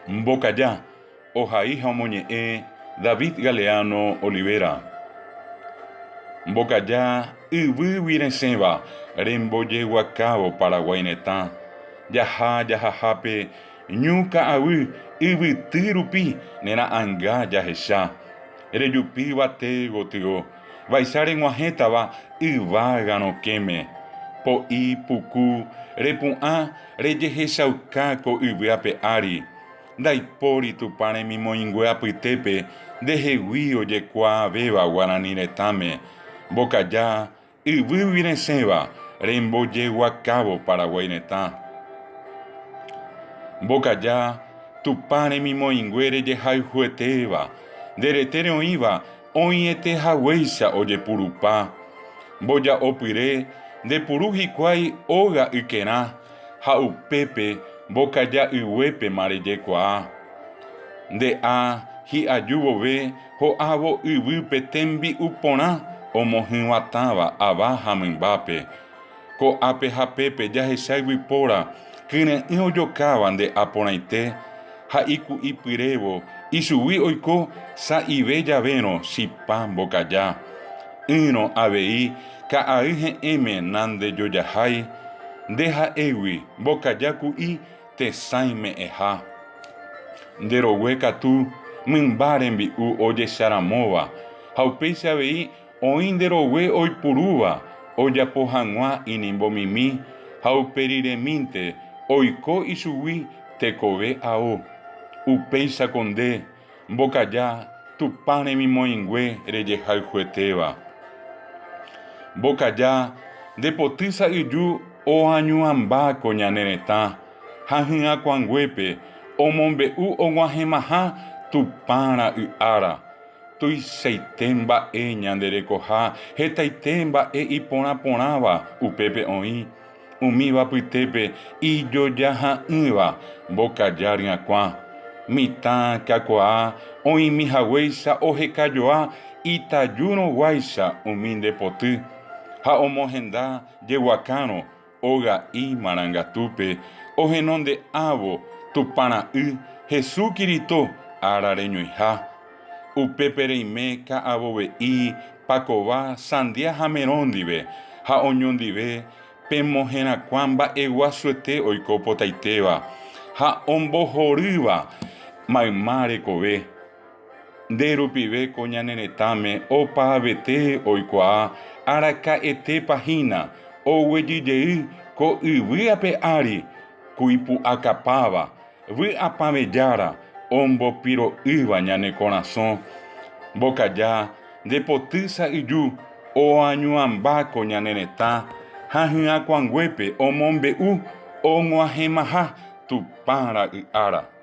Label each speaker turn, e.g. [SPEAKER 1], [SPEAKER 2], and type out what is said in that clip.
[SPEAKER 1] Mbocaya, Ojaíja Omoñe'ẽ, David Galeano Olivera. Mbocaya, yvýgui resẽva, rembojeguakávo Paraguainetã. Jahápe, ñu ka'avy, yvyty rupi, nera'ãnga jahecha. Rejupívate gotyo, vaicha reg̃uahẽtava yvága rokẽme. Po'i puku, repu'ã rejehechauka ko yvyápe ári. Ndaipóri Tupã remimoĩngue apytépe ndehegui ojekuaavéva Guarani retãme. Mbocaya, yvýgui resẽva, rembojeguakávo Paraguay retã. Mbocaya, Tupã remimoĩngue rejehayhuetéva, nderetére oĩva oĩetehaguéicha ojepurupá. Mboja'opyre ndepuru hikuái óga ykerã ha upépe mbocaya yguépema rejekuaa. Nde'a hi'aju vove ho'ávo yvýpe tembi'u porã omohｙvatãva ava ha mymbápe. Ko'ápe ha pépe jahecháigui póra kyre'ỹ ojokáva nde'a porãite ha iku'ipyrévo ichugui oiko sa'ive javérõ chipa mbocaya. Yrõ avei ka'ay he'ẽme nandejojahái ndeha'égui mbocaya ku'i tesãi me'ẽha. Nderogue katu mymba rembi'u ojecharamóva ha upéicha avei oĩ nderogue oipurúva ojapo hag̃ua inimbomimi ha uperiremínte oiko ichugui tekove ao. Upéichako nde mbocaya Tupã remimoĩngue rejehayhuetéva. Mbocaya ndepoty sa'yju oañuãmbáko ñane retã ha hyakuãnguépe omombe'u og̃uahẽmaha Tupãra y'ára. Tuichaite mba'e ñanderekoha hetaite mba'e iporãporãva upépe oĩ. Umíva pytépe ijojaha'ỹva mbocaya ryakua. Mitã kakuaa oĩmihaguéicha ohekajoa itajúrõguáicha umi ndepoty ha omohenda jeguakãrõ Oga'i Marangatúpe ohenonde'ávo Tupãra'y Jesús Kirito ára reñoiha. Upépe reime ka'avove'i pakova sandia ha merõ ndive ha oñondive pemohẽrakua mba'eguasuete oiko potaitéva ha ombohorýva mayma rekove. Nderupive ko ñane retãme opavete oikuaa araka'etépahína oguejyjey ko yvýape ári kuipu'akapáva vy'apãvejára ombopiro'ýva ñane korasõ. Mbocaya ndepoty sa'yju oañuãmbáko ñane retã ha hyakuãnguépe omombe'u og̃uahẽmaha Tupãra y'ára.